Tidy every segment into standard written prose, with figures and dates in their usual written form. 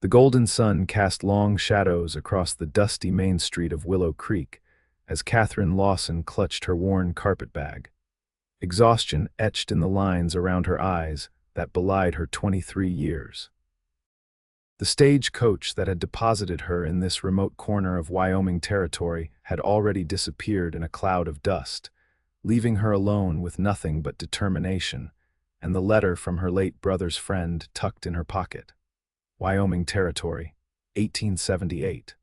The golden sun cast long shadows across the dusty main street of Willow Creek as Katherine Lawson clutched her worn carpetbag. Exhaustion etched in the lines around her eyes that belied her 23 years. The stagecoach that had deposited her in this remote corner of Wyoming Territory had already disappeared in a cloud of dust, leaving her alone with nothing but determination, and the letter from her late brother's friend tucked in her pocket. Wyoming Territory, 1878.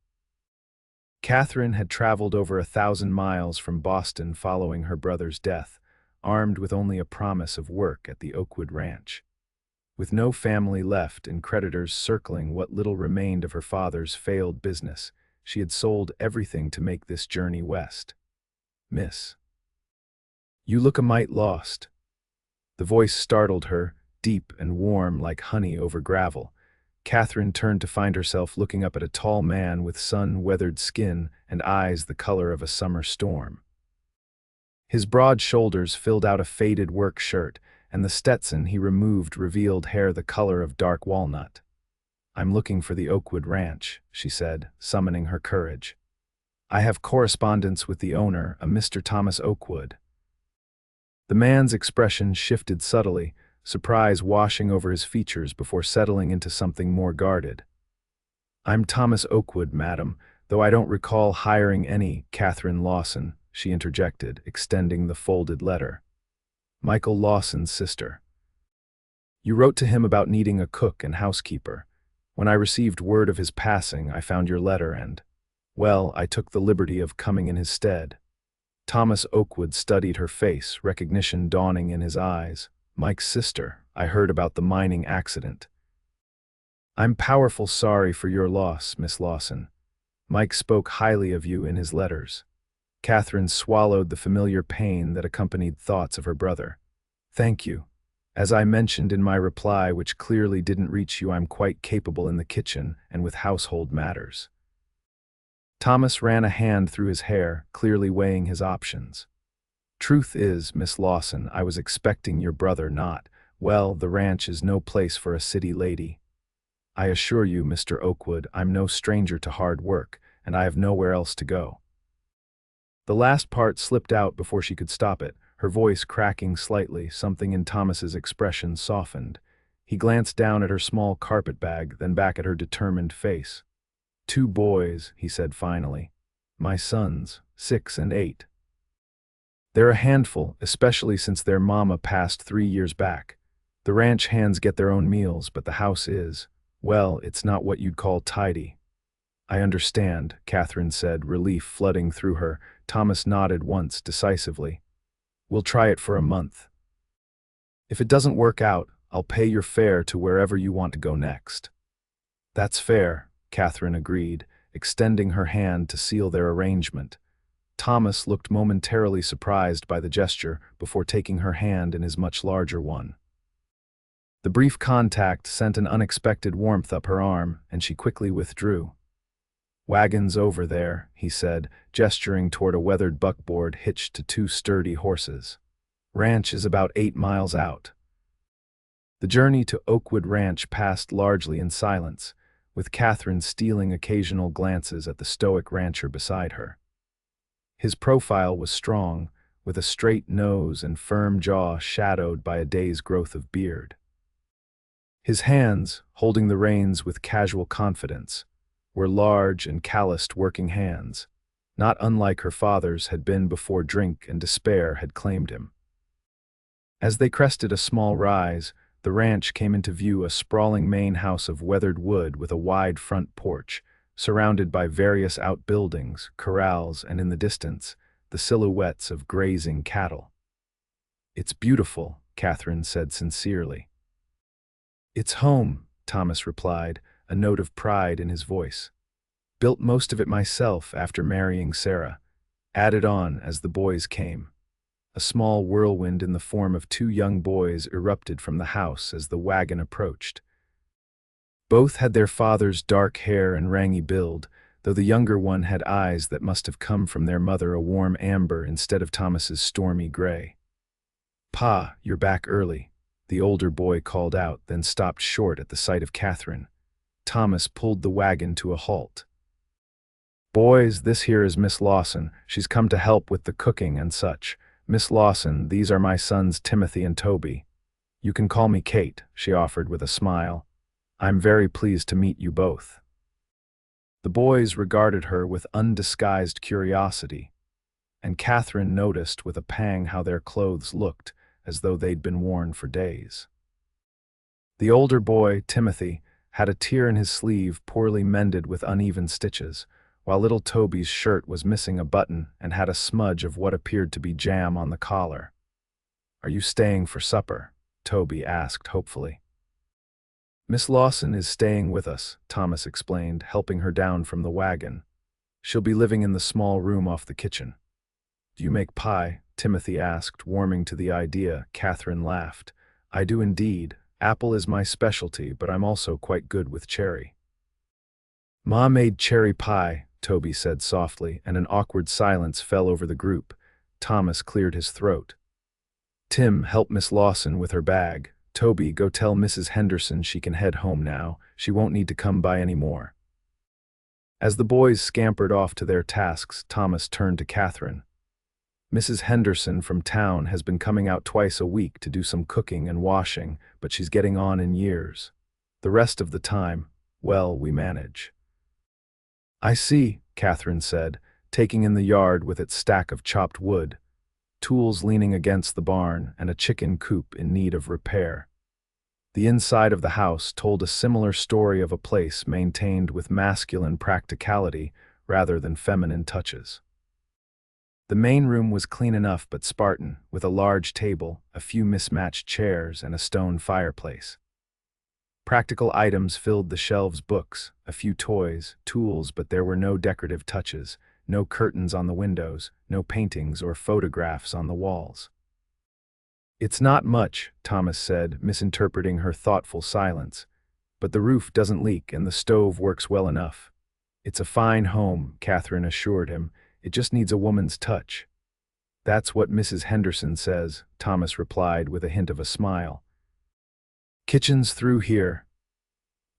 Katherine had traveled over 1,000 miles from Boston following her brother's death, armed with only a promise of work at the Oakwood Ranch. With no family left and creditors circling what little remained of her father's failed business, she had sold everything to make this journey west. "Miss, you look a mite lost." The voice startled her, deep and warm like honey over gravel. Katherine turned to find herself looking up at a tall man with sun-weathered skin and eyes the color of a summer storm. His broad shoulders filled out a faded work shirt, and the Stetson he removed revealed hair the color of dark walnut. "I'm looking for the Oakwood Ranch," she said, summoning her courage. "I have correspondence with the owner, a Mr. Thomas Oakwood." The man's expression shifted subtly, surprise washing over his features before settling into something more guarded. "I'm Thomas Oakwood, madam, though I don't recall hiring any Katherine Lawson," she interjected, extending the folded letter. "Michael Lawson's sister. You wrote to him about needing a cook and housekeeper. When I received word of his passing, I found your letter and, well, I took the liberty of coming in his stead." Thomas Oakwood studied her face, recognition dawning in his eyes. "Mike's sister. I heard about the mining accident." "I'm powerful sorry for your loss, Miss Lawson. Mike spoke highly of you in his letters." Katherine swallowed the familiar pain that accompanied thoughts of her brother. "Thank you. As I mentioned in my reply, which clearly didn't reach you, I'm quite capable in the kitchen and with household matters." Thomas ran a hand through his hair, clearly weighing his options. "Truth is, Miss Lawson, I was expecting your brother not. Well, the ranch is no place for a city lady. I assure you, Mr. Oakwood, I'm no stranger to hard work, and I have nowhere else to go." The last part slipped out before she could stop it, her voice cracking slightly. Something in Thomas's expression softened. He glanced down at her small carpetbag, then back at her determined face. "2 boys," he said finally. "My sons, 6 and 8. They're a handful, especially since their mama passed 3 years back. The ranch hands get their own meals, but the house is, well, it's not what you'd call tidy." "I understand," Katherine said, relief flooding through her. Thomas nodded once, decisively. "We'll try it for a month. If it doesn't work out, I'll pay your fare to wherever you want to go next." "That's fair," Katherine agreed, extending her hand to seal their arrangement. Thomas looked momentarily surprised by the gesture before taking her hand in his much larger one. The brief contact sent an unexpected warmth up her arm, and she quickly withdrew. "Wagon's over there," he said, gesturing toward a weathered buckboard hitched to 2 sturdy horses. "Ranch is about 8 miles out." The journey to Oakwood Ranch passed largely in silence, with Katherine stealing occasional glances at the stoic rancher beside her. His profile was strong, with a straight nose and firm jaw shadowed by a day's growth of beard. His hands, holding the reins with casual confidence, were large and calloused working hands, not unlike her father's had been before drink and despair had claimed him. As they crested a small rise, the ranch came into view, a sprawling main house of weathered wood with a wide front porch, surrounded by various outbuildings, corrals, and in the distance, the silhouettes of grazing cattle. "It's beautiful," Katherine said sincerely. "It's home," Thomas replied, a note of pride in his voice. "Built most of it myself after marrying Sarah. Added on as the boys came." A small whirlwind in the form of 2 young boys erupted from the house as the wagon approached. Both had their father's dark hair and rangy build, though the younger one had eyes that must have come from their mother, a warm amber instead of Thomas's stormy gray. "Pa, you're back early," the older boy called out, then stopped short at the sight of Katherine. Thomas pulled the wagon to a halt. "Boys, this here is Miss Lawson. She's come to help with the cooking and such. Miss Lawson, these are my sons Timothy and Toby. You can call me Kate," she offered with a smile. "I'm very pleased to meet you both." The boys regarded her with undisguised curiosity, and Katherine noticed with a pang how their clothes looked, as though they'd been worn for days. The older boy, Timothy, had a tear in his sleeve poorly mended with uneven stitches, while little Toby's shirt was missing a button and had a smudge of what appeared to be jam on the collar. "Are you staying for supper?" Toby asked hopefully. "Miss Lawson is staying with us," Thomas explained, helping her down from the wagon. "She'll be living in the small room off the kitchen." "Do you make pie?" Timothy asked, warming to the idea. Katherine laughed. "I do indeed. Apple is my specialty, but I'm also quite good with cherry." "Ma made cherry pie," Toby said softly, and an awkward silence fell over the group. Thomas cleared his throat. "Tim, help Miss Lawson with her bag. Toby, go tell Mrs. Henderson she can head home now. She won't need to come by any more." As the boys scampered off to their tasks, Thomas turned to Katherine. "Mrs. Henderson from town has been coming out twice a week to do some cooking and washing, but she's getting on in years. The rest of the time, well, we manage." "I see," Katherine said, taking in the yard with its stack of chopped wood, tools leaning against the barn, and a chicken coop in need of repair. The inside of the house told a similar story of a place maintained with masculine practicality rather than feminine touches. The main room was clean enough but Spartan, with a large table, a few mismatched chairs, and a stone fireplace. Practical items filled the shelves: books, a few toys, tools, but there were no decorative touches, no curtains on the windows, no paintings or photographs on the walls. "It's not much," Thomas said, misinterpreting her thoughtful silence, "but the roof doesn't leak and the stove works well enough." "It's a fine home," Katherine assured him. "It just needs a woman's touch." "That's what Mrs. Henderson says," Thomas replied with a hint of a smile. "Kitchen's through here."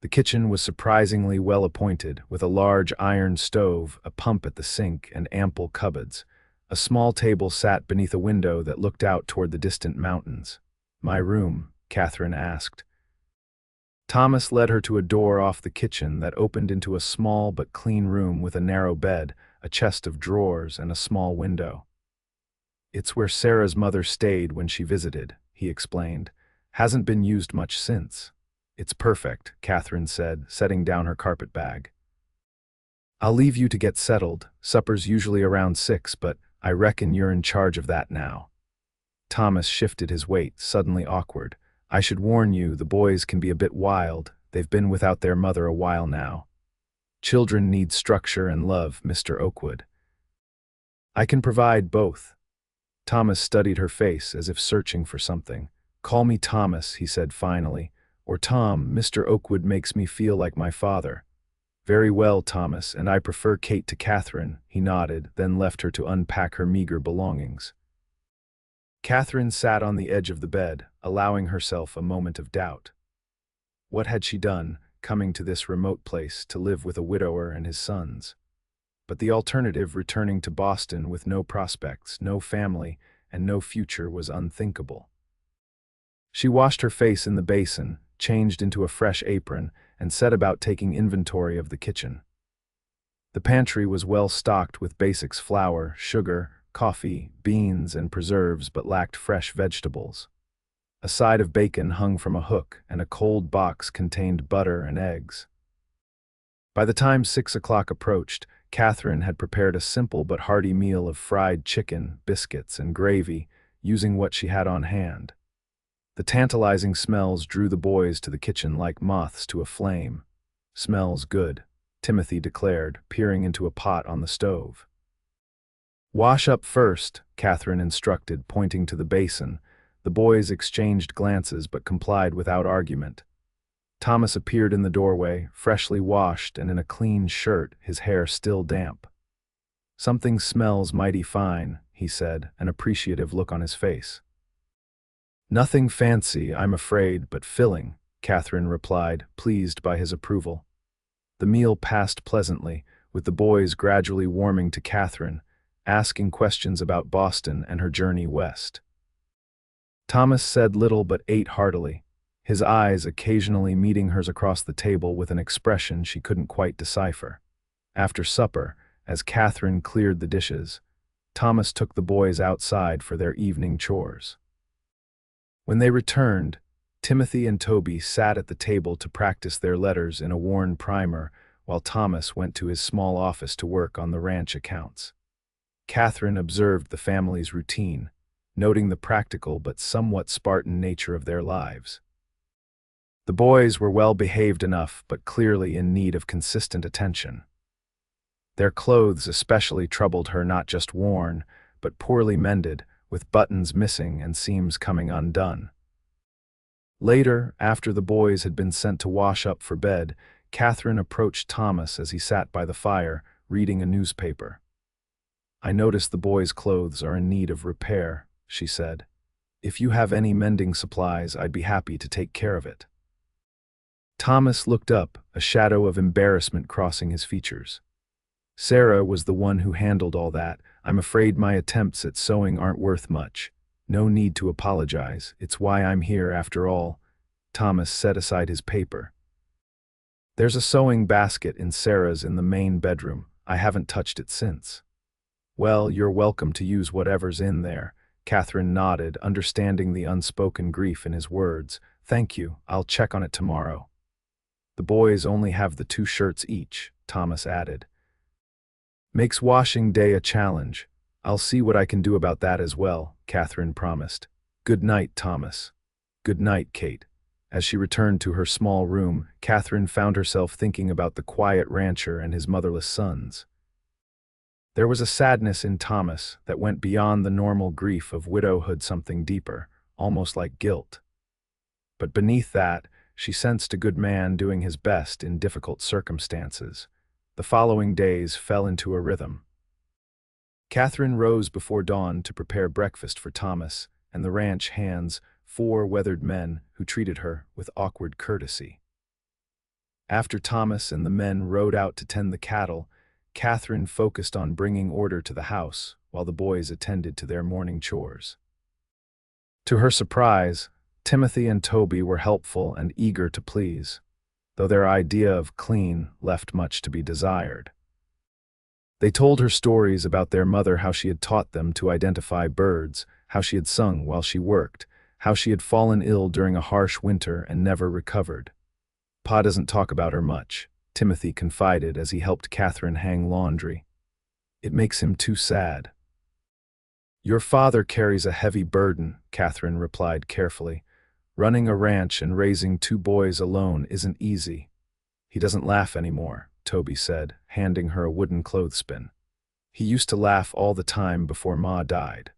The kitchen was surprisingly well appointed, with a large iron stove, a pump at the sink, and ample cupboards. A small table sat beneath a window that looked out toward the distant mountains. "My room?" Katherine asked. Thomas led her to a door off the kitchen that opened into a small but clean room with a narrow bed, a chest of drawers, and a small window. "It's where Sarah's mother stayed when she visited," he explained. "Hasn't been used much since." "It's perfect," Katherine said, setting down her carpet bag. "I'll leave you to get settled. Supper's usually around 6, but I reckon you're in charge of that now." Thomas shifted his weight, suddenly awkward. "I should warn you, the boys can be a bit wild. They've been without their mother a while now. Children need structure and love, Mr. Oakwood." "I can provide both." Thomas studied her face as if searching for something. "Call me Thomas," he said finally, "or Tom. Mr. Oakwood makes me feel like my father." "Very well, Thomas, and I prefer Kate to Katherine," he nodded, then left her to unpack her meager belongings. Katherine sat on the edge of the bed, allowing herself a moment of doubt. What had she done, coming to this remote place to live with a widower and his sons? But the alternative, returning to Boston with no prospects, no family, and no future, was unthinkable. She washed her face in the basin, changed into a fresh apron, and set about taking inventory of the kitchen. The pantry was well stocked with basics: flour, sugar, coffee, beans, and preserves, but lacked fresh vegetables. A side of bacon hung from a hook, and a cold box contained butter and eggs. By the time 6 o'clock approached, Katherine had prepared a simple but hearty meal of fried chicken, biscuits, and gravy, using what she had on hand. The tantalizing smells drew the boys to the kitchen like moths to a flame. "Smells good," Timothy declared, peering into a pot on the stove. "Wash up first," Katherine instructed, pointing to the basin. The boys exchanged glances but complied without argument. Thomas appeared in the doorway, freshly washed and in a clean shirt, his hair still damp. "Something smells mighty fine," he said, an appreciative look on his face. "Nothing fancy, I'm afraid, but filling," Katherine replied, pleased by his approval. The meal passed pleasantly, with the boys gradually warming to Katherine, asking questions about Boston and her journey west. Thomas said little but ate heartily, his eyes occasionally meeting hers across the table with an expression she couldn't quite decipher. After supper, as Katherine cleared the dishes, Thomas took the boys outside for their evening chores. When they returned, Timothy and Toby sat at the table to practice their letters in a worn primer while Thomas went to his small office to work on the ranch accounts. Katherine observed the family's routine, noting the practical but somewhat Spartan nature of their lives. The boys were well behaved enough but clearly in need of consistent attention. Their clothes especially troubled her, not just worn, but poorly mended, with buttons missing and seams coming undone. Later, after the boys had been sent to wash up for bed, Katherine approached Thomas as he sat by the fire, reading a newspaper. "I notice the boys' clothes are in need of repair," she said. "If you have any mending supplies, I'd be happy to take care of it." Thomas looked up, a shadow of embarrassment crossing his features. "Sarah was the one who handled all that. I'm afraid my attempts at sewing aren't worth much. No need to apologize. It's why I'm here after all." Thomas set aside his paper. "There's a sewing basket in Sarah's in the main bedroom. I haven't touched it since." "Well, you're welcome to use whatever's in there." Katherine nodded, understanding the unspoken grief in his words. "Thank you. I'll check on it tomorrow." "The boys only have the 2 shirts each," Thomas added. "Makes washing day a challenge. I'll see what I can do about that as well," Katherine promised. "Good night, Thomas." "Good night, Kate." As she returned to her small room, Katherine found herself thinking about the quiet rancher and his motherless sons. There was a sadness in Thomas that went beyond the normal grief of widowhood, something deeper, almost like guilt. But beneath that, she sensed a good man doing his best in difficult circumstances. The following days fell into a rhythm. Katherine rose before dawn to prepare breakfast for Thomas and the ranch hands, 4 weathered men who treated her with awkward courtesy. After Thomas and the men rode out to tend the cattle, Katherine focused on bringing order to the house while the boys attended to their morning chores. To her surprise, Timothy and Toby were helpful and eager to please, though their idea of clean left much to be desired. They told her stories about their mother, how she had taught them to identify birds, how she had sung while she worked, how she had fallen ill during a harsh winter and never recovered. "Pa doesn't talk about her much," Timothy confided as he helped Katherine hang laundry. "It makes him too sad." "Your father carries a heavy burden," Katherine replied carefully. "Running a ranch and raising 2 boys alone isn't easy." "He doesn't laugh anymore," Toby said, handing her a wooden clothespin. "He used to laugh all the time before Ma died."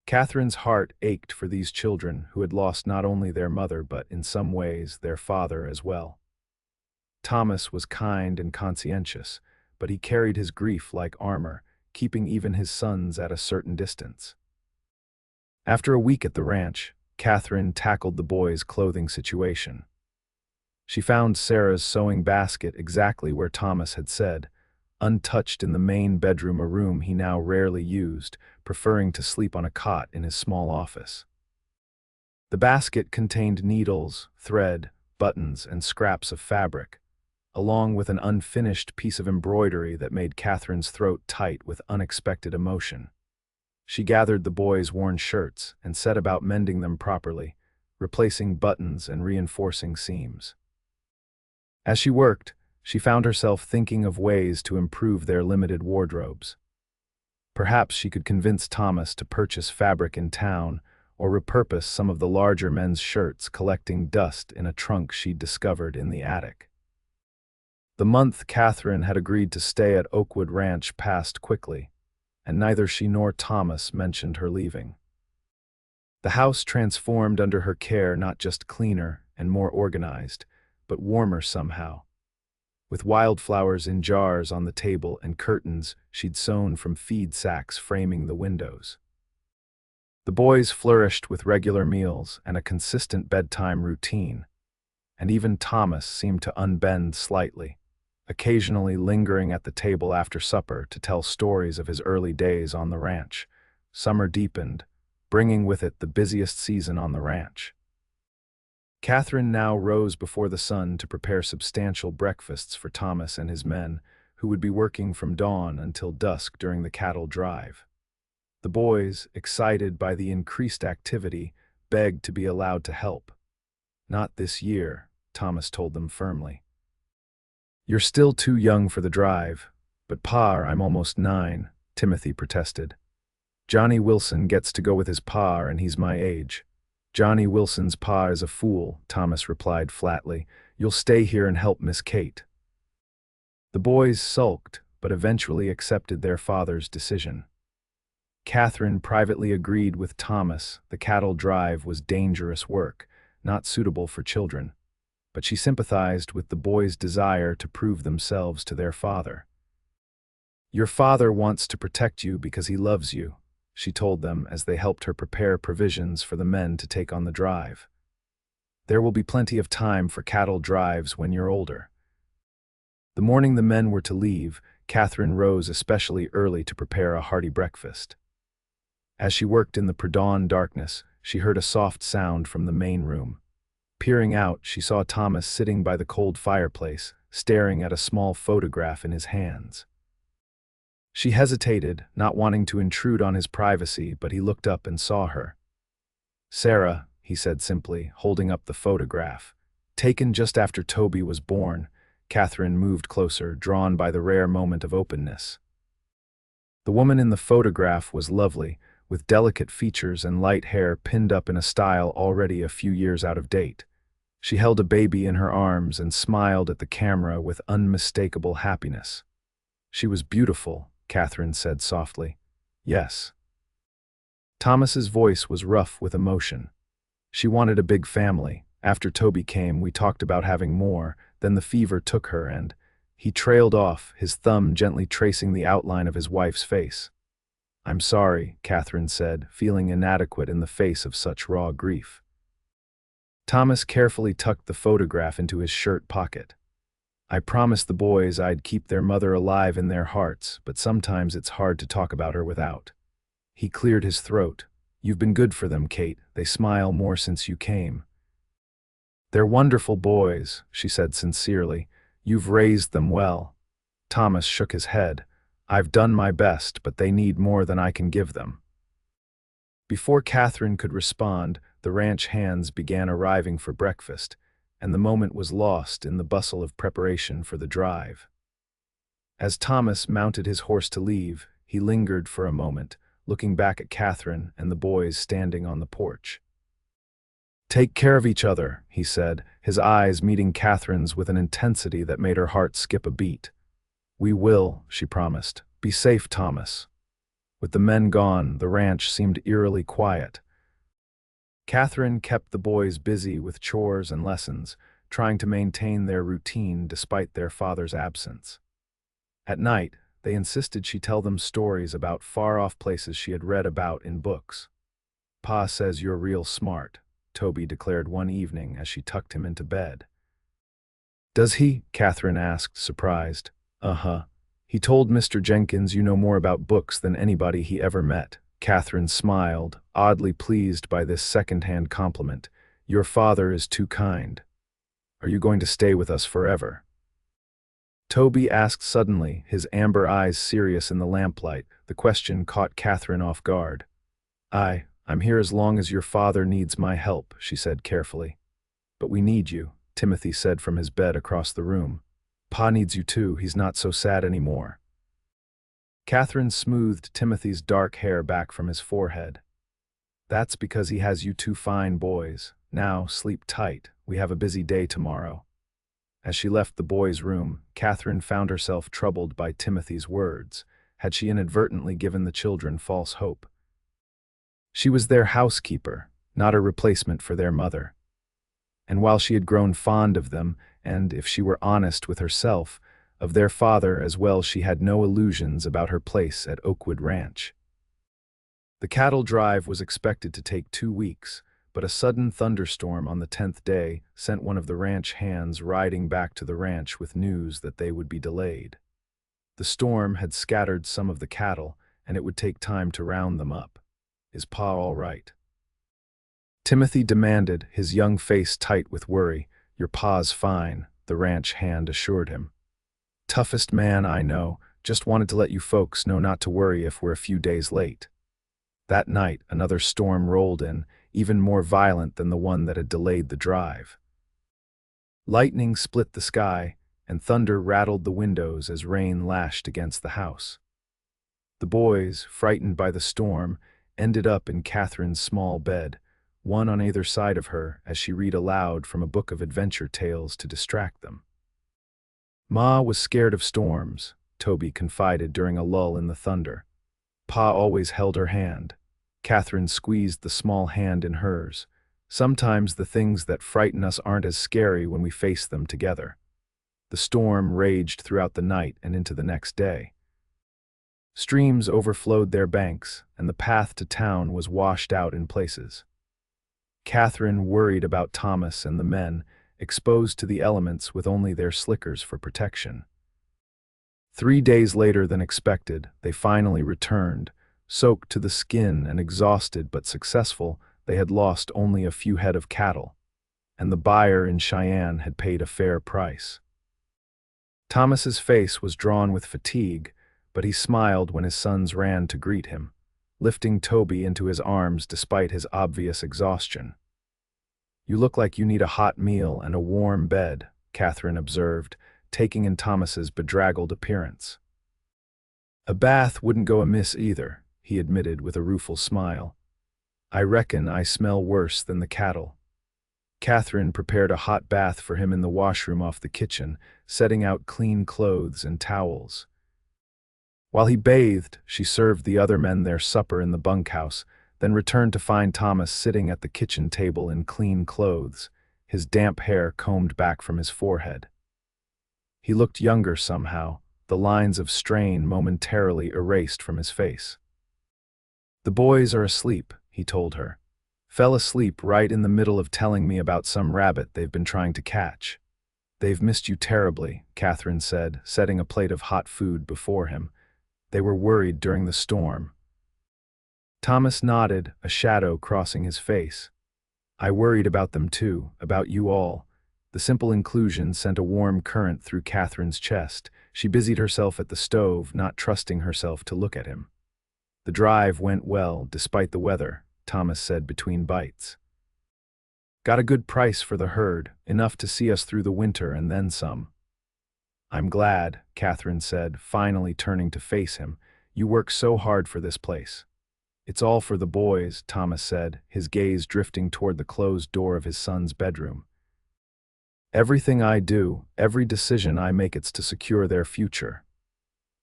Katherine's heart ached for these children who had lost not only their mother but, in some ways, their father as well. Thomas was kind and conscientious, but he carried his grief like armor, keeping even his sons at a certain distance. After a week at the ranch, Katherine tackled the boys' clothing situation. She found Sarah's sewing basket exactly where Thomas had said, untouched in the main bedroom, a room he now rarely used, preferring to sleep on a cot in his small office. The basket contained needles, thread, buttons, and scraps of fabric, along with an unfinished piece of embroidery that made Katherine's throat tight with unexpected emotion. She gathered the boys' worn shirts and set about mending them properly, replacing buttons and reinforcing seams. As she worked, she found herself thinking of ways to improve their limited wardrobes. Perhaps she could convince Thomas to purchase fabric in town or repurpose some of the larger men's shirts, collecting dust in a trunk she'd discovered in the attic. The month Katherine had agreed to stay at Oakwood Ranch passed quickly, and neither she nor Thomas mentioned her leaving. The house transformed under her care, not just cleaner and more organized, but warmer somehow, with wildflowers in jars on the table and curtains she'd sewn from feed sacks framing the windows. The boys flourished with regular meals and a consistent bedtime routine. and even Thomas seemed to unbend slightly, occasionally lingering at the table after supper to tell stories of his early days on the ranch. Summer deepened, bringing with it the busiest season on the ranch. Katherine now rose before the sun to prepare substantial breakfasts for Thomas and his men, who would be working from dawn until dusk during the cattle drive. The boys, excited by the increased activity, begged to be allowed to help. "Not this year," Thomas told them firmly. "You're still too young for the drive." "But Pa, I'm almost 9, Timothy protested. "Johnny Wilson gets to go with his pa and he's my age." "Johnny Wilson's pa is a fool," Thomas replied flatly. "You'll stay here and help Miss Kate." The boys sulked, but eventually accepted their father's decision. Katherine privately agreed with Thomas the cattle drive was dangerous work, not suitable for children, but she sympathized with the boys' desire to prove themselves to their father. "Your father wants to protect you because he loves you," she told them as they helped her prepare provisions for the men to take on the drive. "There will be plenty of time for cattle drives when you're older." The morning the men were to leave, Katherine rose especially early to prepare a hearty breakfast. As she worked in the pre-dawn darkness, she heard a soft sound from the main room. Peering out, she saw Thomas sitting by the cold fireplace, staring at a small photograph in his hands. She hesitated, not wanting to intrude on his privacy, but he looked up and saw her. "Sarah," he said simply, holding up the photograph. "Taken just after Toby was born." Katherine moved closer, drawn by the rare moment of openness. The woman in the photograph was lovely, with delicate features and light hair pinned up in a style already a few years out of date. She held a baby in her arms and smiled at the camera with unmistakable happiness. "She was beautiful," Katherine said softly. "Yes." Thomas's voice was rough with emotion. "She wanted a big family. After Toby came, we talked about having more, then the fever took her and—" He trailed off, his thumb gently tracing the outline of his wife's face. "I'm sorry," Katherine said, feeling inadequate in the face of such raw grief. Thomas carefully tucked the photograph into his shirt pocket. "I promised the boys I'd keep their mother alive in their hearts, but sometimes it's hard to talk about her without." He cleared his throat. "You've been good for them, Kate. They smile more since you came." "They're wonderful boys," she said sincerely. "You've raised them well." Thomas shook his head. "I've done my best, but they need more than I can give them." Before Katherine could respond, the ranch hands began arriving for breakfast, and the moment was lost in the bustle of preparation for the drive. As Thomas mounted his horse to leave, he lingered for a moment, looking back at Katherine and the boys standing on the porch. "Take care of each other," he said, his eyes meeting Katherine's with an intensity that made her heart skip a beat. "We will," she promised. "Be safe, Thomas." With the men gone, the ranch seemed eerily quiet. Katherine kept the boys busy with chores and lessons, trying to maintain their routine despite their father's absence. At night, they insisted she tell them stories about far-off places she had read about in books. "Pa says you're real smart," Toby declared one evening as she tucked him into bed. "Does he?" Katherine asked, surprised. "Uh-huh. He told Mr. Jenkins you know more about books than anybody he ever met." Katherine smiled, oddly pleased by this second-hand compliment. "Your father is too kind. Are you going to stay with us forever?" Toby asked suddenly, his amber eyes serious in the lamplight. The question caught Katherine off guard. I'm here as long as your father needs my help," she said carefully. "But we need you," Timothy said from his bed across the room. "Pa needs you too, he's not so sad anymore." Katherine smoothed Timothy's dark hair back from his forehead. "That's because he has you two fine boys. Now, sleep tight, we have a busy day tomorrow." As she left the boys' room, Katherine found herself troubled by Timothy's words. Had she inadvertently given the children false hope? She was their housekeeper, not a replacement for their mother. And while she had grown fond of them, and, if she were honest with herself, of their father as well, she had no illusions about her place at Oakwood Ranch. The cattle drive was expected to take 2 weeks, but a sudden thunderstorm on the 10th day sent one of the ranch hands riding back to the ranch with news that they would be delayed. The storm had scattered some of the cattle, and it would take time to round them up. Is Pa all right? Timothy demanded, his young face tight with worry. Your pa's fine, the ranch hand assured him. Toughest man I know, just wanted to let you folks know not to worry if we're a few days late. That night, another storm rolled in, even more violent than the one that had delayed the drive. Lightning split the sky, and thunder rattled the windows as rain lashed against the house. The boys, frightened by the storm, ended up in Katherine's small bed, one on either side of her as she read aloud from a book of adventure tales to distract them. Ma was scared of storms, Toby confided during a lull in the thunder. Pa always held her hand. Katherine squeezed the small hand in hers. Sometimes the things that frighten us aren't as scary when we face them together. The storm raged throughout the night and into the next day. Streams overflowed their banks, and the path to town was washed out in places. Katherine worried about Thomas and the men, exposed to the elements with only their slickers for protection. 3 days later than expected, they finally returned. Soaked to the skin and exhausted but successful, they had lost only a few head of cattle, and the buyer in Cheyenne had paid a fair price. Thomas's face was drawn with fatigue, but he smiled when his sons ran to greet him, lifting Toby into his arms despite his obvious exhaustion. You look like you need a hot meal and a warm bed, Katherine observed, taking in Thomas's bedraggled appearance. A bath wouldn't go amiss either, he admitted with a rueful smile. I reckon I smell worse than the cattle. Katherine prepared a hot bath for him in the washroom off the kitchen, setting out clean clothes and towels. While he bathed, she served the other men their supper in the bunkhouse, then returned to find Thomas sitting at the kitchen table in clean clothes, his damp hair combed back from his forehead. He looked younger somehow, the lines of strain momentarily erased from his face. The boys are asleep, he told her. Fell asleep right in the middle of telling me about some rabbit they've been trying to catch. They've missed you terribly, Katherine said, setting a plate of hot food before him. They were worried during the storm. Thomas nodded, a shadow crossing his face. I worried about them too, about you all. The simple inclusion sent a warm current through Katherine's chest. She busied herself at the stove, not trusting herself to look at him. The drive went well, despite the weather, Thomas said between bites. Got a good price for the herd, enough to see us through the winter and then some. I'm glad, Katherine said, finally turning to face him. You work so hard for this place. It's all for the boys, Thomas said, his gaze drifting toward the closed door of his son's bedroom. Everything I do, every decision I make, it's to secure their future.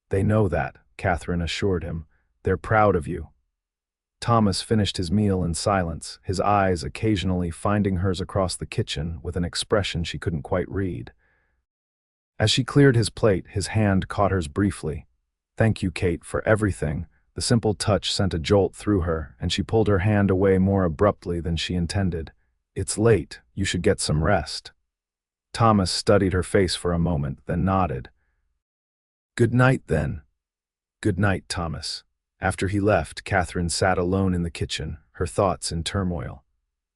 They know that, Katherine assured him. They're proud of you. Thomas finished his meal in silence, his eyes occasionally finding hers across the kitchen with an expression she couldn't quite read. As she cleared his plate, his hand caught hers briefly. Thank you, Kate, for everything. The simple touch sent a jolt through her, and she pulled her hand away more abruptly than she intended. It's late, you should get some rest. Thomas studied her face for a moment, then nodded. Good night, then. Good night, Thomas. After he left, Katherine sat alone in the kitchen, her thoughts in turmoil.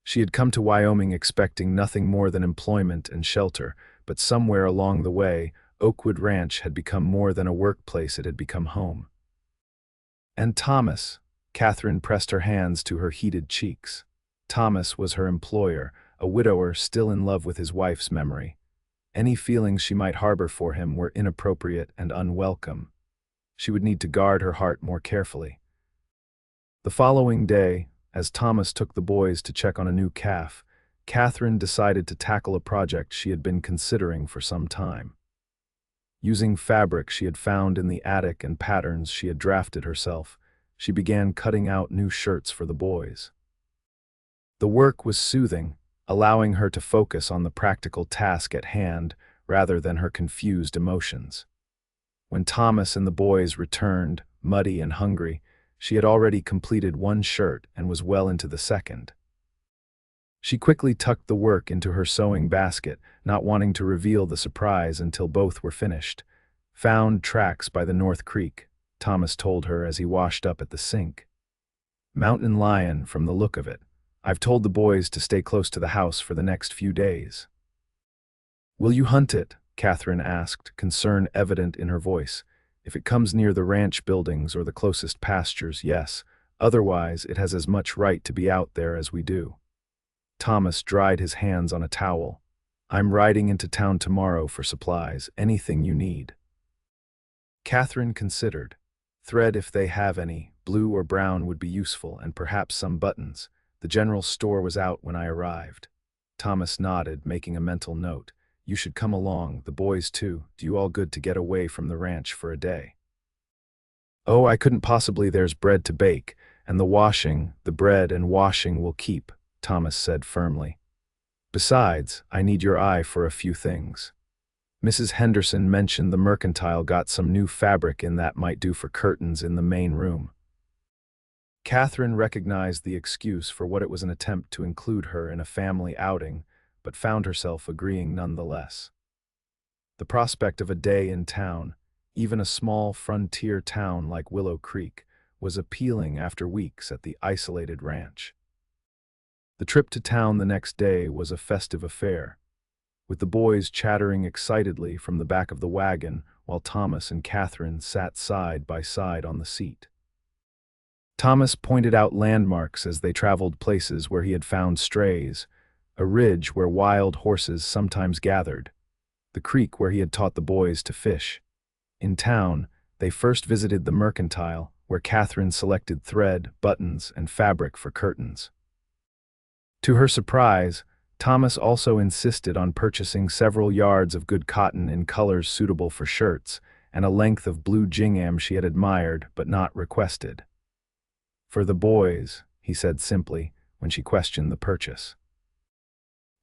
She had come to Wyoming expecting nothing more than employment and shelter, but somewhere along the way, Oakwood Ranch had become more than a workplace, it had become home. And Thomas, Katherine pressed her hands to her heated cheeks. Thomas was her employer, a widower still in love with his wife's memory. Any feelings she might harbor for him were inappropriate and unwelcome. She would need to guard her heart more carefully. The following day, as Thomas took the boys to check on a new calf, Katherine decided to tackle a project she had been considering for some time. Using fabric she had found in the attic and patterns she had drafted herself, she began cutting out new shirts for the boys. The work was soothing, allowing her to focus on the practical task at hand rather than her confused emotions. When Thomas and the boys returned, muddy and hungry, she had already completed one shirt and was well into the second. She quickly tucked the work into her sewing basket, not wanting to reveal the surprise until both were finished. "Found tracks by the North Creek," Thomas told her as he washed up at the sink. "Mountain lion from the look of it. I've told the boys to stay close to the house for the next few days." "Will you hunt it?" Katherine asked, concern evident in her voice. "If it comes near the ranch buildings or the closest pastures, yes. Otherwise, it has as much right to be out there as we do." Thomas dried his hands on a towel. "I'm riding into town tomorrow for supplies, anything you need." Katherine considered. Thread, if they have any, blue or brown would be useful, and perhaps some buttons. The general store was out when I arrived. Thomas nodded, making a mental note. "You should come along, the boys too. Do you all good to get away from the ranch for a day?" "Oh, I couldn't possibly. There's bread to bake, and the bread and washing will keep," Thomas said firmly. "Besides, I need your eye for a few things. Mrs. Henderson mentioned the mercantile got some new fabric in that might do for curtains in the main room." Katherine recognized the excuse for what it was an attempt to include her in a family outing, but found herself agreeing nonetheless. The prospect of a day in town, even a small frontier town like Willow Creek, was appealing after weeks at the isolated ranch. The trip to town the next day was a festive affair, with the boys chattering excitedly from the back of the wagon while Thomas and Katherine sat side by side on the seat. Thomas pointed out landmarks as they traveled, places where he had found strays, a ridge where wild horses sometimes gathered, the creek where he had taught the boys to fish. In town, they first visited the mercantile, where Katherine selected thread, buttons, and fabric for curtains. To her surprise, Thomas also insisted on purchasing several yards of good cotton in colors suitable for shirts, and a length of blue gingham she had admired but not requested. "For the boys," he said simply, when she questioned the purchase.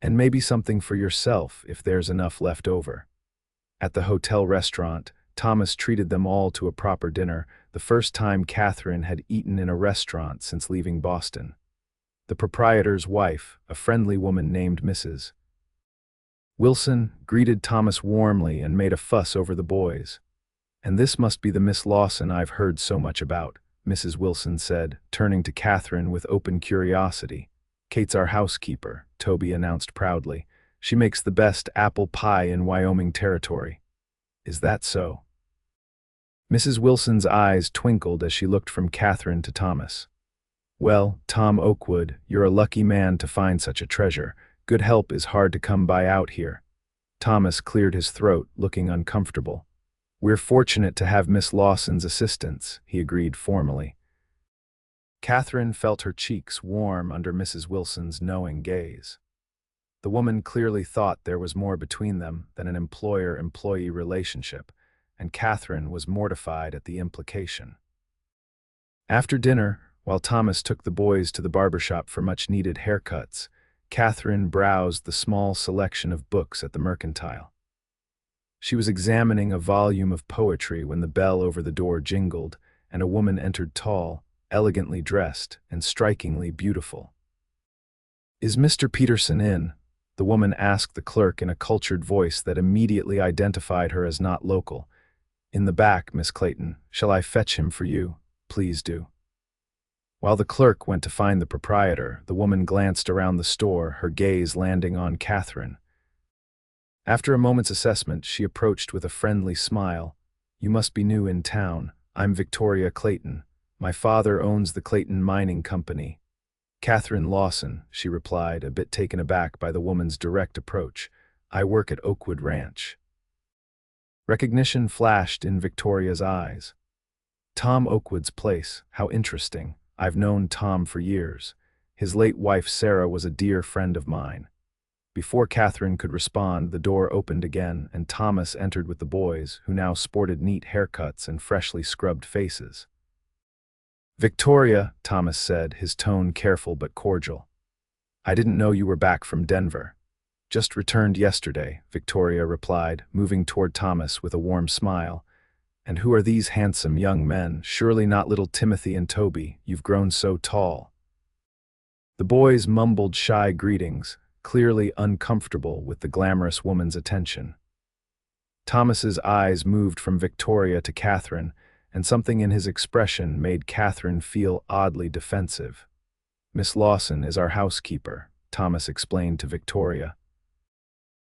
"And maybe something for yourself if there's enough left over." At the hotel restaurant, Thomas treated them all to a proper dinner, the first time Katherine had eaten in a restaurant since leaving Boston. The proprietor's wife, a friendly woman named Mrs. Wilson, greeted Thomas warmly and made a fuss over the boys. "And this must be the Miss Lawson I've heard so much about," Mrs. Wilson said, turning to Katherine with open curiosity. "Kate's our housekeeper," Toby announced proudly. "She makes the best apple pie in Wyoming Territory." "Is that so?" Mrs. Wilson's eyes twinkled as she looked from Katherine to Thomas. "Well, Tom Oakwood, you're a lucky man to find such a treasure. Good help is hard to come by out here." Thomas cleared his throat, looking uncomfortable. "We're fortunate to have Miss Lawson's assistance," he agreed formally. Katherine felt her cheeks warm under Mrs. Wilson's knowing gaze. The woman clearly thought there was more between them than an employer-employee relationship, and Katherine was mortified at the implication. After dinner, while Thomas took the boys to the barbershop for much-needed haircuts, Katherine browsed the small selection of books at the mercantile. She was examining a volume of poetry when the bell over the door jingled, and a woman entered, tall, elegantly dressed, and strikingly beautiful. "Is Mr. Peterson in?" the woman asked the clerk in a cultured voice that immediately identified her as not local. "In the back, Miss Clayton. Shall I fetch him for you?" "Please do." While the clerk went to find the proprietor, the woman glanced around the store, her gaze landing on Katherine. After a moment's assessment, she approached with a friendly smile. "You must be new in town. I'm Victoria Clayton. My father owns the Clayton Mining Company." "Katherine Lawson," she replied, a bit taken aback by the woman's direct approach. "I work at Oakwood Ranch." Recognition flashed in Victoria's eyes. "Tom Oakwood's place. How interesting. I've known Tom for years. His late wife Sarah was a dear friend of mine." Before Katherine could respond, the door opened again, and Thomas entered with the boys, who now sported neat haircuts and freshly scrubbed faces. "Victoria," Thomas said, his tone careful but cordial. "I didn't know you were back from Denver." "Just returned yesterday," Victoria replied, moving toward Thomas with a warm smile. "And who are these handsome young men? Surely not little Timothy and Toby. You've grown so tall." The boys mumbled shy greetings, clearly uncomfortable with the glamorous woman's attention. Thomas's eyes moved from Victoria to Katherine, and something in his expression made Katherine feel oddly defensive. "Miss Lawson is our housekeeper," Thomas explained to Victoria.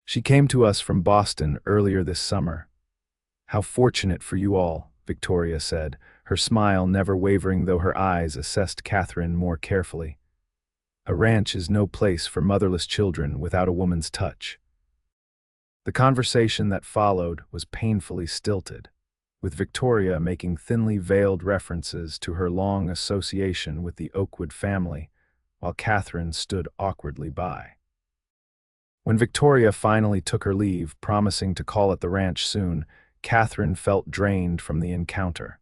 "She came to us from Boston earlier this summer." "How fortunate for you all," Victoria said, her smile never wavering though her eyes assessed Katherine more carefully. "A ranch is no place for motherless children without a woman's touch." The conversation that followed was painfully stilted, with Victoria making thinly veiled references to her long association with the Oakwood family, while Katherine stood awkwardly by. When Victoria finally took her leave, promising to call at the ranch soon, Katherine felt drained from the encounter.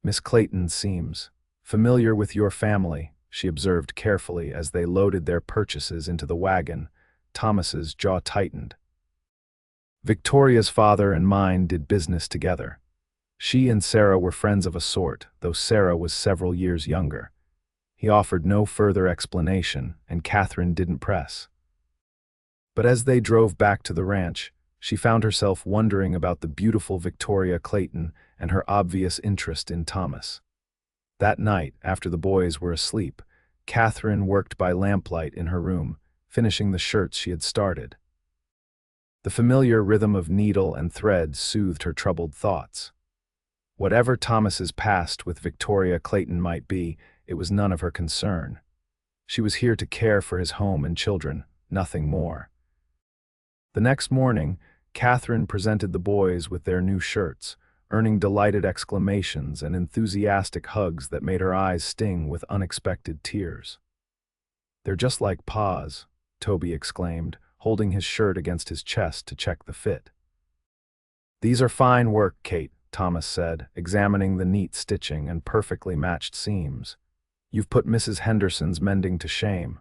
"Miss Clayton seems familiar with your family," she observed carefully as they loaded their purchases into the wagon. Thomas's jaw tightened. Victoria's father and mine did business together. She and Sarah were friends of a sort, though Sarah was several years younger. He offered no further explanation, and Katherine didn't press. But as they drove back to the ranch, she found herself wondering about the beautiful Victoria Clayton and her obvious interest in Thomas. That night, after the boys were asleep, Katherine worked by lamplight in her room, finishing the shirts she had started. The familiar rhythm of needle and thread soothed her troubled thoughts. Whatever Thomas's past with Victoria Clayton might be, it was none of her concern. She was here to care for his home and children, nothing more. The next morning, Katherine presented the boys with their new shirts, earning delighted exclamations and enthusiastic hugs that made her eyes sting with unexpected tears. "They're just like Pa's," Toby exclaimed, holding his shirt against his chest to check the fit. "These are fine work, Kate," Thomas said, examining the neat stitching and perfectly matched seams. "You've put Mrs. Henderson's mending to shame."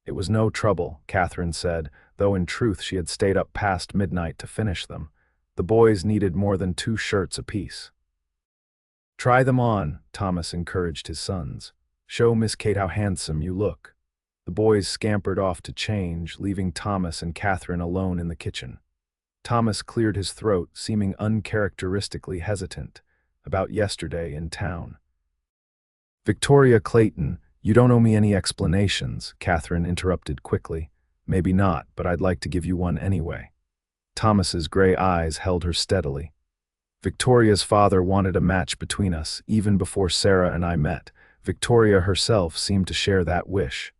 "It was no trouble," Katherine said, though in truth she had stayed up past midnight to finish them. The boys needed more than 2 shirts apiece. "Try them on," Thomas encouraged his sons. "Show Miss Kate how handsome you look." The boys scampered off to change, leaving Thomas and Katherine alone in the kitchen. Thomas cleared his throat, seeming uncharacteristically hesitant. "About yesterday in town." "Victoria Clayton, you don't owe me any explanations," Katherine interrupted quickly. "Maybe not, but I'd like to give you one anyway." Thomas's gray eyes held her steadily. "Victoria's father wanted a match between us, even before Sarah and I met. Victoria herself seemed to share that wish.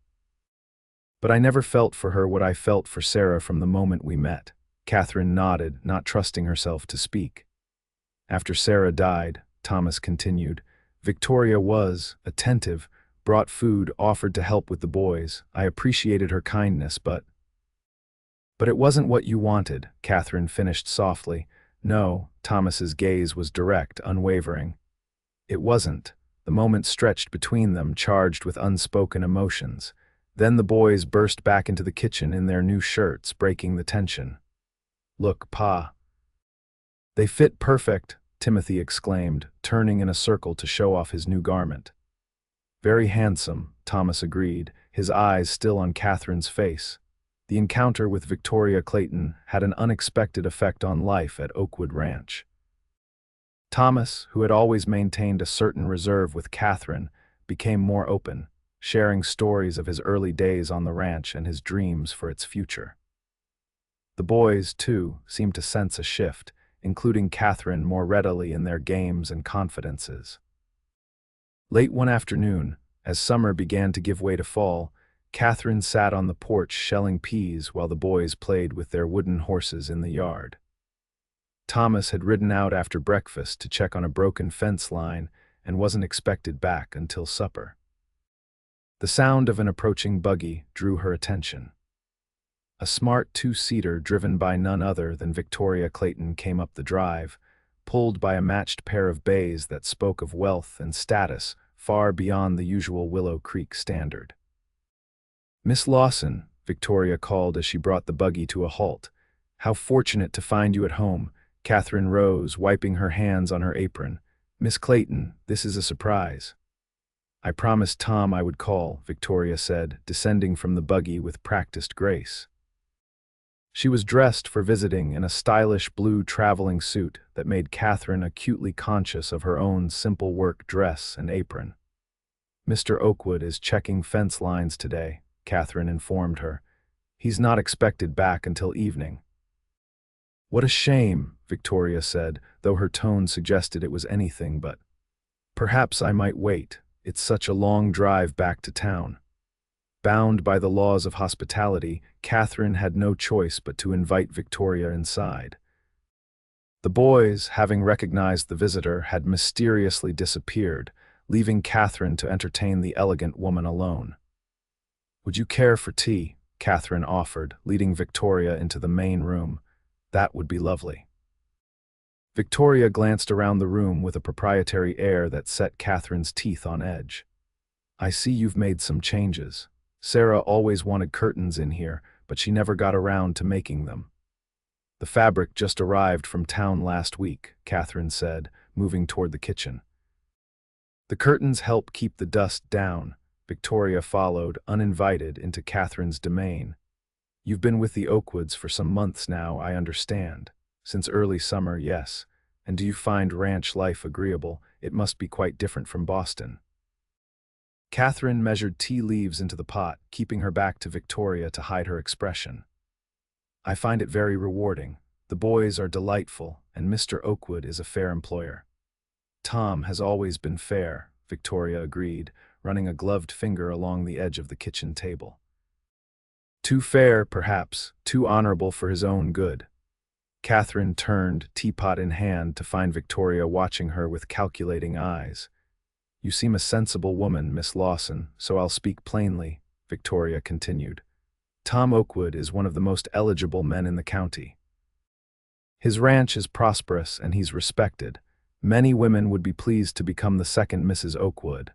But I never felt for her what I felt for Sarah from the moment we met." Katherine nodded, not trusting herself to speak. "After Sarah died," Thomas continued, "Victoria was attentive, brought food, offered to help with the boys. I appreciated her kindness, but it wasn't what you wanted," Katherine finished softly. "No," Thomas's gaze was direct, unwavering. "It wasn't." The moment stretched between them, charged with unspoken emotions. Then the boys burst back into the kitchen in their new shirts, breaking the tension. "Look, Pa." "They fit perfect," Timothy exclaimed, turning in a circle to show off his new garment. "Very handsome," Thomas agreed, his eyes still on Katherine's face. The encounter with Victoria Clayton had an unexpected effect on life at Oakwood Ranch. Thomas, who had always maintained a certain reserve with Katherine, became more open, sharing stories of his early days on the ranch and his dreams for its future. The boys, too, seemed to sense a shift, including Katherine more readily in their games and confidences. Late one afternoon, as summer began to give way to fall, Katherine sat on the porch shelling peas while the boys played with their wooden horses in the yard. Thomas had ridden out after breakfast to check on a broken fence line and wasn't expected back until supper. The sound of an approaching buggy drew her attention. A smart 2-seater driven by none other than Victoria Clayton came up the drive, pulled by a matched pair of bays that spoke of wealth and status far beyond the usual Willow Creek standard. "Miss Lawson," Victoria called as she brought the buggy to a halt. "How fortunate to find you at home." Katherine rose, wiping her hands on her apron. "Miss Clayton, this is a surprise." I promised Tom I would call, Victoria said, descending from the buggy with practiced grace. She was dressed for visiting in a stylish blue traveling suit that made Katherine acutely conscious of her own simple work dress and apron. "Mr. Oakwood is checking fence lines today," Katherine informed her. "He's not expected back until evening." "What a shame," Victoria said, though her tone suggested it was anything but. "Perhaps I might wait. It's such a long drive back to town." Bound by the laws of hospitality, Katherine had no choice but to invite Victoria inside. The boys, having recognized the visitor, had mysteriously disappeared, leaving Katherine to entertain the elegant woman alone. "Would you care for tea?" Katherine offered, leading Victoria into the main room. "That would be lovely." Victoria glanced around the room with a proprietary air that set Katherine's teeth on edge. "I see you've made some changes. Sarah always wanted curtains in here, but she never got around to making them." "The fabric just arrived from town last week," Katherine said, moving toward the kitchen. "The curtains help keep the dust down." Victoria followed, uninvited, into Katherine's domain. "You've been with the Oakwoods for some months now, I understand. Since early summer, yes. And do you find ranch life agreeable? It must be quite different from Boston." Katherine measured tea leaves into the pot, keeping her back to Victoria to hide her expression. "I find it very rewarding. The boys are delightful, and Mr. Oakwood is a fair employer." "Tom has always been fair," Victoria agreed, running a gloved finger along the edge of the kitchen table. "Too fair, perhaps, too honorable for his own good." Katherine turned, teapot in hand, to find Victoria watching her with calculating eyes. "You seem a sensible woman, Miss Lawson, so I'll speak plainly," Victoria continued. "Tom Oakwood is one of the most eligible men in the county. His ranch is prosperous and he's respected. Many women would be pleased to become the second Mrs. Oakwood."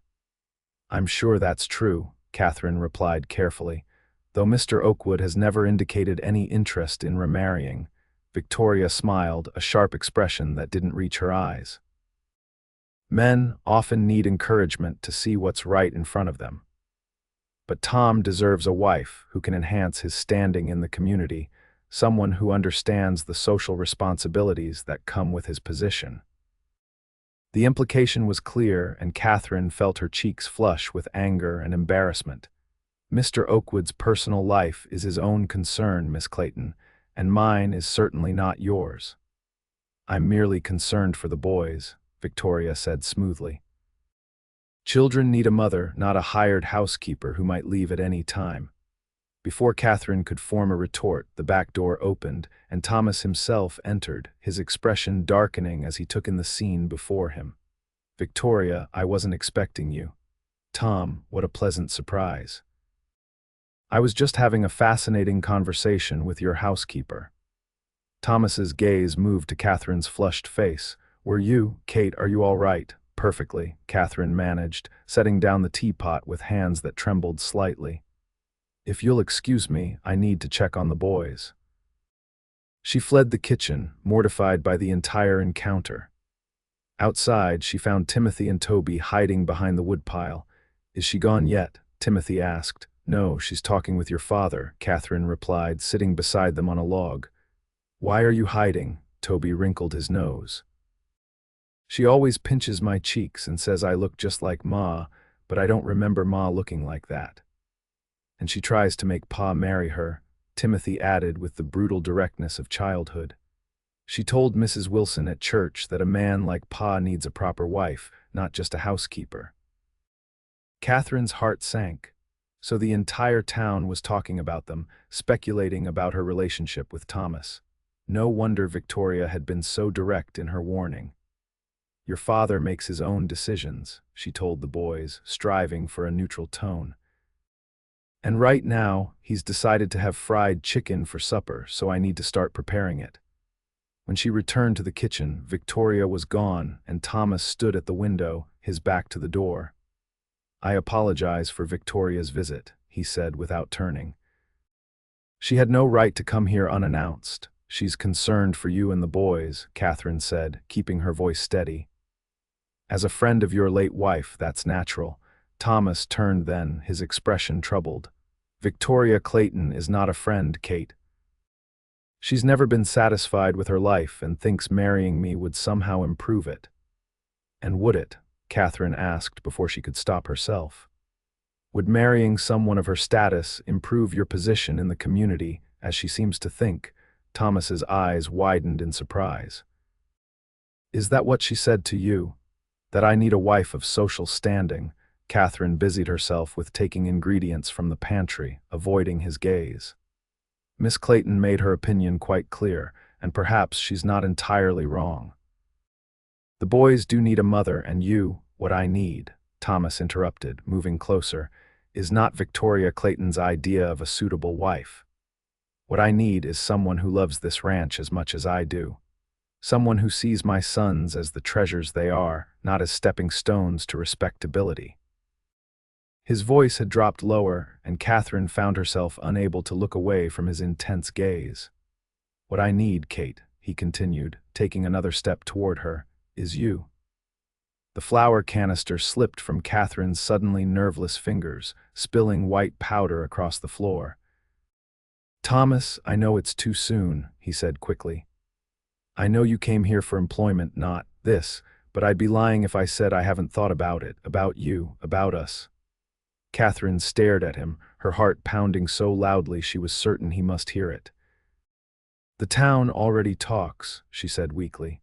"I'm sure that's true," Katherine replied carefully, "though Mr. Oakwood has never indicated any interest in remarrying." Victoria smiled, a sharp expression that didn't reach her eyes. "Men often need encouragement to see what's right in front of them. But Tom deserves a wife who can enhance his standing in the community, someone who understands the social responsibilities that come with his position." The implication was clear, and Katherine felt her cheeks flush with anger and embarrassment. "Mr. Oakwood's personal life is his own concern, Miss Clayton, and mine is certainly not yours." "I'm merely concerned for the boys," Victoria said smoothly. "Children need a mother, not a hired housekeeper who might leave at any time." Before Katherine could form a retort, the back door opened, and Thomas himself entered, his expression darkening as he took in the scene before him. "Victoria, I wasn't expecting you." "Tom, what a pleasant surprise." "I was just having a fascinating conversation with your housekeeper." Thomas's gaze moved to Katherine's flushed face. "Were you, Kate, are you all right?" "Perfectly," Katherine managed, setting down the teapot with hands that trembled slightly. "If you'll excuse me, I need to check on the boys." She fled the kitchen, mortified by the entire encounter. Outside, she found Timothy and Toby hiding behind the woodpile. "Is she gone yet?" Timothy asked. "No, she's talking with your father," Katherine replied, sitting beside them on a log. "Why are you hiding?" Toby wrinkled his nose. "She always pinches my cheeks and says I look just like Ma, but I don't remember Ma looking like that. And she tries to make Pa marry her," Timothy added with the brutal directness of childhood. "She told Mrs. Wilson at church that a man like Pa needs a proper wife, not just a housekeeper." Katherine's heart sank. So the entire town was talking about them, speculating about her relationship with Thomas. No wonder Victoria had been so direct in her warning. "Your father makes his own decisions," she told the boys, striving for a neutral tone. "And right now, he's decided to have fried chicken for supper, so I need to start preparing it." When she returned to the kitchen, Victoria was gone, and Thomas stood at the window, his back to the door. "I apologize for Victoria's visit," he said without turning. "She had no right to come here unannounced. She's concerned for you and the boys," Katherine said, keeping her voice steady. "As a friend of your late wife, that's natural, Thomas turned then, his expression troubled. Victoria Clayton is not a friend, Kate. She's never been satisfied with her life and thinks marrying me would somehow improve it. And would it? Katherine asked before she could stop herself. Would marrying someone of her status improve your position in the community, as she seems to think? Thomas's eyes widened in surprise. Is that what she said to you? That I need a wife of social standing? Katherine busied herself with taking ingredients from the pantry, avoiding his gaze. Miss Clayton made her opinion quite clear, and perhaps she's not entirely wrong. The boys do need a mother, and you, what I need, Thomas interrupted, moving closer, is not Victoria Clayton's idea of a suitable wife. What I need is someone who loves this ranch as much as I do. Someone who sees my sons as the treasures they are, not as stepping stones to respectability. His voice had dropped lower, and Katherine found herself unable to look away from his intense gaze. What I need, Kate, he continued, taking another step toward her, is you. The flour canister slipped from Katherine's suddenly nerveless fingers, spilling white powder across the floor. Thomas, I know it's too soon, he said quickly. I know you came here for employment, not this, but I'd be lying if I said I haven't thought about it, about you, about us. Katherine stared at him, her heart pounding so loudly she was certain he must hear it. The town already talks, she said weakly.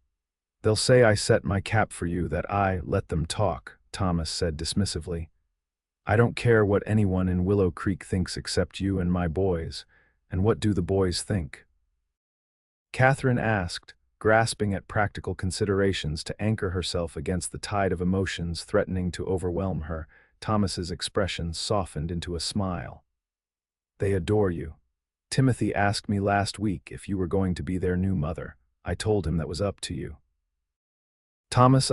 They'll say I set my cap for you, that I let them talk, Thomas said dismissively. I don't care what anyone in Willow Creek thinks except you and my boys, and what do the boys think? Katherine asked, grasping at practical considerations to anchor herself against the tide of emotions threatening to overwhelm her. Thomas's expression softened into a smile. They adore you. Timothy asked me last week if you were going to be their new mother. I told him that was up to you. Thomas,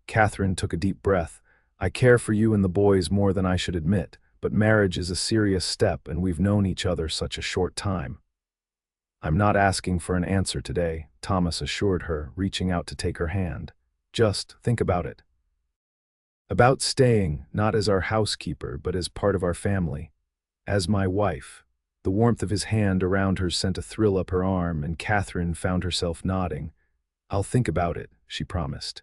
Katherine took a deep breath. I care for you and the boys more than I should admit, but marriage is a serious step and we've known each other such a short time. I'm not asking for an answer today, Thomas assured her, reaching out to take her hand. Just think about it. About staying, not as our housekeeper, but as part of our family. As my wife. The warmth of his hand around her sent a thrill up her arm, and Katherine found herself nodding. I'll think about it, she promised.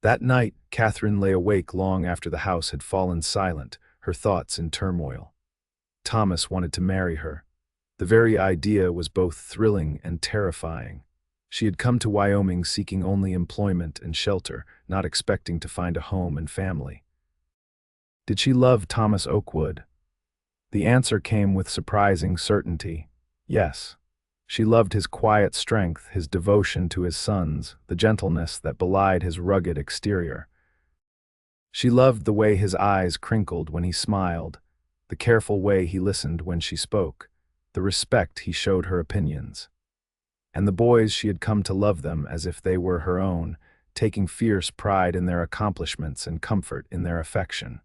That night, Katherine lay awake long after the house had fallen silent, her thoughts in turmoil. Thomas wanted to marry her. The very idea was both thrilling and terrifying. She had come to Wyoming seeking only employment and shelter, not expecting to find a home and family. Did she love Thomas Oakwood? The answer came with surprising certainty. Yes. She loved his quiet strength, his devotion to his sons, the gentleness that belied his rugged exterior. She loved the way his eyes crinkled when he smiled, the careful way he listened when she spoke, the respect he showed her opinions. And the boys, she had come to love them as if they were her own, taking fierce pride in their accomplishments and comfort in their affection.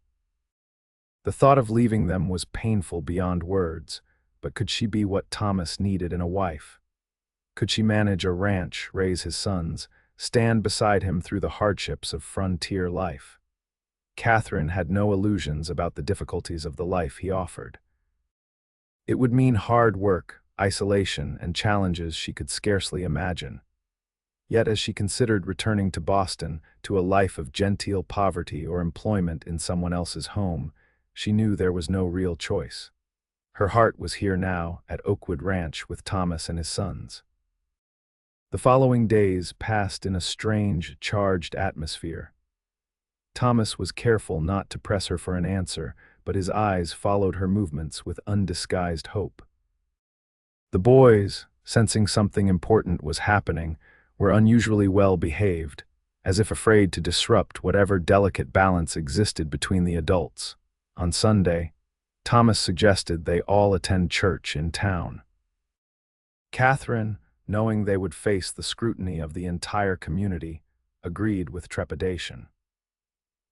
The thought of leaving them was painful beyond words, but could she be what Thomas needed in a wife? Could she manage a ranch, raise his sons, stand beside him through the hardships of frontier life? Katherine had no illusions about the difficulties of the life he offered. It would mean hard work, isolation, and challenges she could scarcely imagine. Yet as she considered returning to Boston, to a life of genteel poverty or employment in someone else's home, she knew there was no real choice. Her heart was here now, at Oakwood Ranch with Thomas and his sons. The following days passed in a strange, charged atmosphere. Thomas was careful not to press her for an answer, but his eyes followed her movements with undisguised hope. The boys, sensing something important was happening, were unusually well behaved, as if afraid to disrupt whatever delicate balance existed between the adults. On Sunday, Thomas suggested they all attend church in town. Katherine, knowing they would face the scrutiny of the entire community, agreed with trepidation.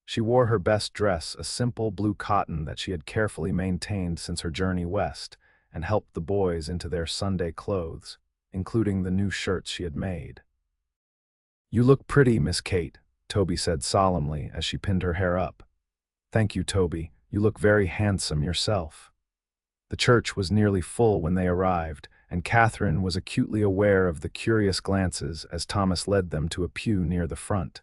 She wore her best dress, a simple blue cotton that she had carefully maintained since her journey west, and helped the boys into their Sunday clothes, including the new shirts she had made. You look pretty, Miss Kate, Toby said solemnly as she pinned her hair up. "Thank you, Toby. You look very handsome yourself." The church was nearly full when they arrived, and Katherine was acutely aware of the curious glances as Thomas led them to a pew near the front.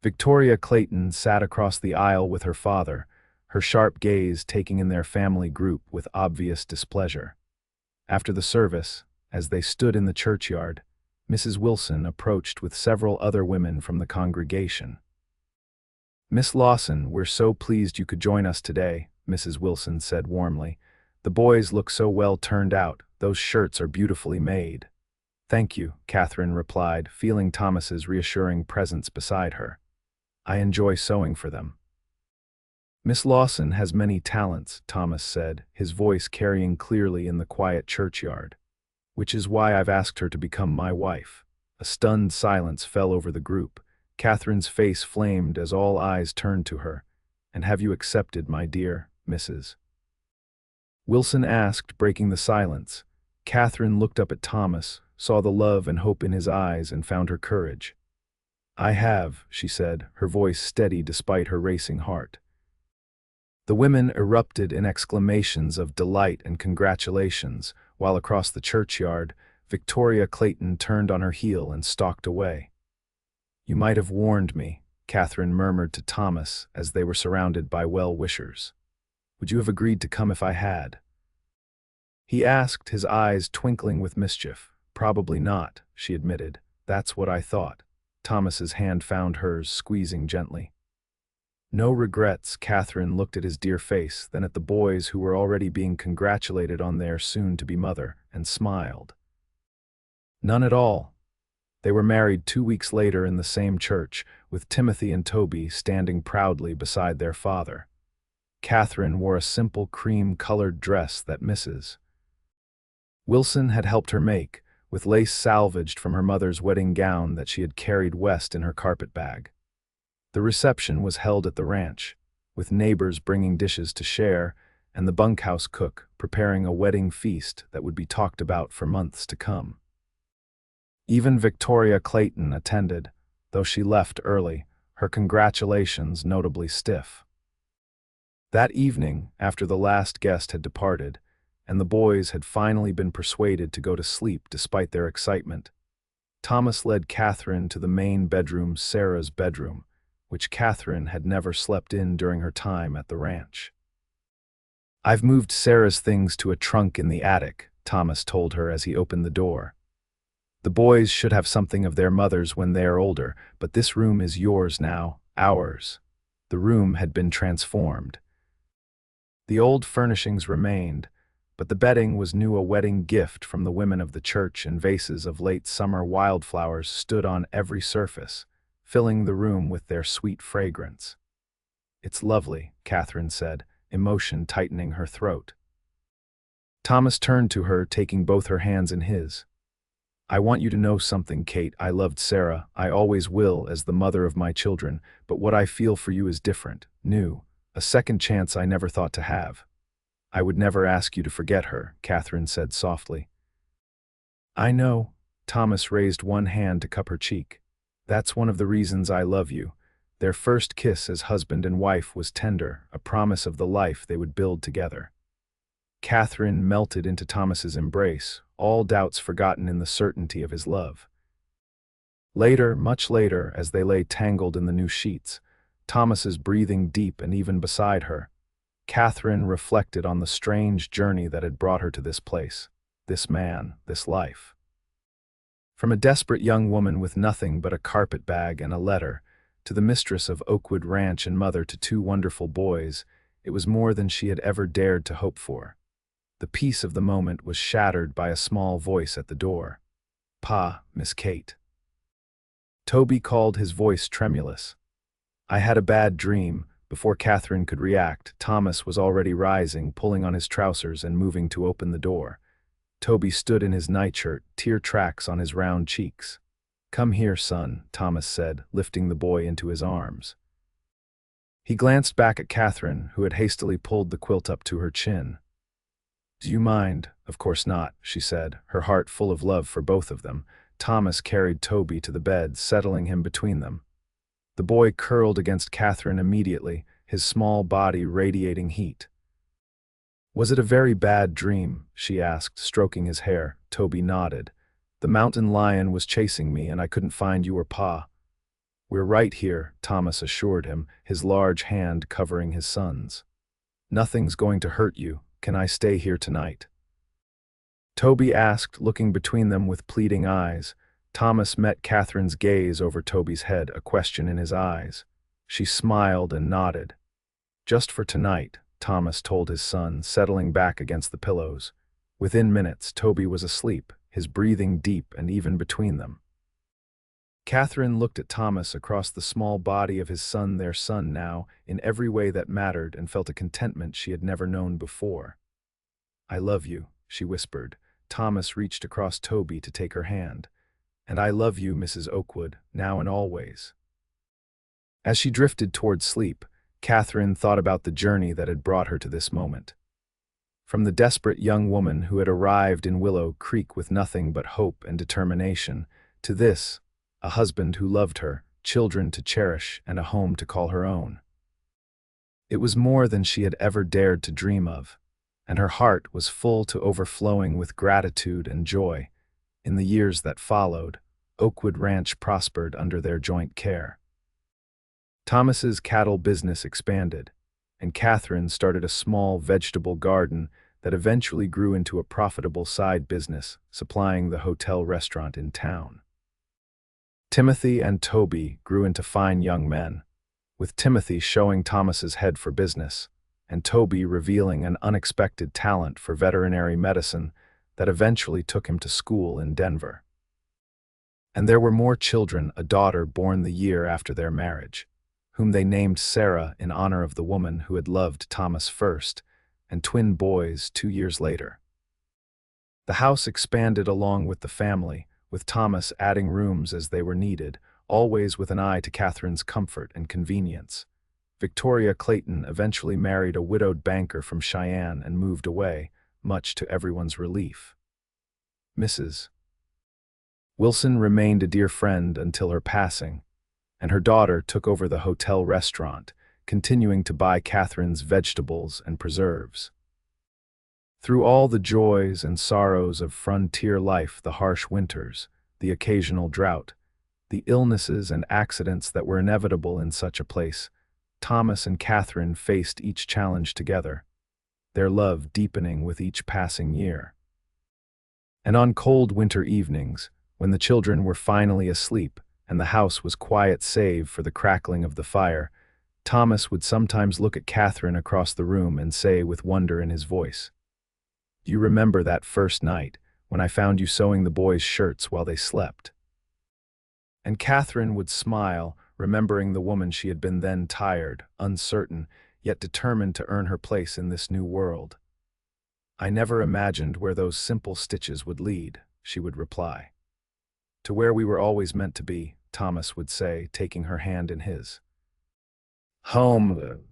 Victoria Clayton sat across the aisle with her father, her sharp gaze taking in their family group with obvious displeasure. After the service, as they stood in the churchyard, Mrs. Wilson approached with several other women from the congregation. "Miss Lawson, we're so pleased you could join us today," Mrs. Wilson said warmly. "The boys look so well turned out. Those shirts are beautifully made." "Thank you," Katherine replied, feeling Thomas's reassuring presence beside her. "I enjoy sewing for them." "Miss Lawson has many talents," Thomas said, his voice carrying clearly in the quiet churchyard. "Which is why I've asked her to become my wife." A stunned silence fell over the group. Katherine's face flamed as all eyes turned to her. "And have you accepted, my dear Mrs. Wilson asked, breaking the silence. Katherine looked up at Thomas, saw the love and hope in his eyes, and found her courage. "I have," she said, her voice steady despite her racing heart. The women erupted in exclamations of delight and congratulations, while across the churchyard, Victoria Clayton turned on her heel and stalked away. "You might have warned me," Katherine murmured to Thomas as they were surrounded by well-wishers. "Would you have agreed to come if I had?" He asked, his eyes twinkling with mischief. "Probably not," she admitted. "That's what I thought." Thomas's hand found hers, squeezing gently. "No regrets." Katherine looked at his dear face, then at the boys who were already being congratulated on their soon-to-be mother, and smiled. "None at all." They were married 2 weeks later in the same church, with Timothy and Toby standing proudly beside their father. Katherine wore a simple cream-colored dress that Mrs. Wilson had helped her make, with lace salvaged from her mother's wedding gown that she had carried west in her carpet bag. The reception was held at the ranch, with neighbors bringing dishes to share, and the bunkhouse cook preparing a wedding feast that would be talked about for months to come. Even Victoria Clayton attended, though she left early, her congratulations notably stiff. That evening, after the last guest had departed, and the boys had finally been persuaded to go to sleep despite their excitement, Thomas led Katherine to the main bedroom, Sarah's bedroom, which Katherine had never slept in during her time at the ranch. "I've moved Sarah's things to a trunk in the attic," Thomas told her as he opened the door. "The boys should have something of their mother's when they are older, but this room is yours now, ours." The room had been transformed. The old furnishings remained, but the bedding was new, a wedding gift from the women of the church, and vases of late summer wildflowers stood on every surface, filling the room with their sweet fragrance. "It's lovely," Katherine said, emotion tightening her throat. Thomas turned to her, taking both her hands in his. "I want you to know something, Kate. I loved Sarah. I always will, as the mother of my children, but what I feel for you is different, new, a second chance I never thought to have." "I would never ask you to forget her," Katherine said softly. "I know." Thomas raised one hand to cup her cheek. "That's one of the reasons I love you." Their first kiss as husband and wife was tender, a promise of the life they would build together. Katherine melted into Thomas's embrace, all doubts forgotten in the certainty of his love. Later, much later, as they lay tangled in the new sheets, Thomas's breathing deep and even beside her, Katherine reflected on the strange journey that had brought her to this place, this man, this life. From a desperate young woman with nothing but a carpet bag and a letter, to the mistress of Oakwood Ranch and mother to 2 wonderful boys, it was more than she had ever dared to hope for. The peace of the moment was shattered by a small voice at the door. "Pa, Miss Kate." Toby called, his voice tremulous. "I had a bad dream." Before Katherine could react, Thomas was already rising, pulling on his trousers and moving to open the door. Toby stood in his nightshirt, tear tracks on his round cheeks. "Come here, son," Thomas said, lifting the boy into his arms. He glanced back at Katherine, who had hastily pulled the quilt up to her chin. "Do you mind?" "Of course not," she said, her heart full of love for both of them. Thomas carried Toby to the bed, settling him between them. The boy curled against Katherine immediately, his small body radiating heat. "Was it a very bad dream?" she asked, stroking his hair. Toby nodded. "The mountain lion was chasing me and I couldn't find you or Pa." "We're right here," Thomas assured him, his large hand covering his son's. "Nothing's going to hurt you. Can I stay here tonight?" Toby asked, looking between them with pleading eyes. Thomas met Katherine's gaze over Toby's head, a question in his eyes. She smiled and nodded. "Just for tonight," Thomas told his son, settling back against the pillows. Within minutes, Toby was asleep, his breathing deep and even between them. Katherine looked at Thomas across the small body of his son, their son now, in every way that mattered, and felt a contentment she had never known before. "I love you," she whispered. Thomas reached across Toby to take her hand. "And I love you, Mrs. Oakwood, now and always." As she drifted toward sleep, Katherine thought about the journey that had brought her to this moment. From the desperate young woman who had arrived in Willow Creek with nothing but hope and determination, to this, a husband who loved her, children to cherish, and a home to call her own. It was more than she had ever dared to dream of, and her heart was full to overflowing with gratitude and joy. In the years that followed, Oakwood Ranch prospered under their joint care. Thomas's cattle business expanded, and Katherine started a small vegetable garden that eventually grew into a profitable side business, supplying the hotel restaurant in town. Timothy and Toby grew into fine young men, with Timothy showing Thomas's head for business, and Toby revealing an unexpected talent for veterinary medicine that eventually took him to school in Denver. And there were more children, a daughter born the year after their marriage, whom they named Sarah in honor of the woman who had loved Thomas first, and twin boys 2 years later. The house expanded along with the family, with Thomas adding rooms as they were needed, always with an eye to Katherine's comfort and convenience. Victoria Clayton eventually married a widowed banker from Cheyenne and moved away, much to everyone's relief. Mrs. Wilson remained a dear friend until her passing, and her daughter took over the hotel restaurant, continuing to buy Katherine's vegetables and preserves. Through all the joys and sorrows of frontier life, the harsh winters, the occasional drought, the illnesses and accidents that were inevitable in such a place, Thomas and Katherine faced each challenge together, their love deepening with each passing year. And on cold winter evenings, when the children were finally asleep and the house was quiet save for the crackling of the fire, Thomas would sometimes look at Katherine across the room and say with wonder in his voice, "Do you remember that first night when I found you sewing the boys' shirts while they slept?" And Katherine would smile, remembering the woman she had been then, tired, uncertain, yet determined to earn her place in this new world. "I never imagined where those simple stitches would lead," she would reply. "To where we were always meant to be," Thomas would say, taking her hand in his. "Home,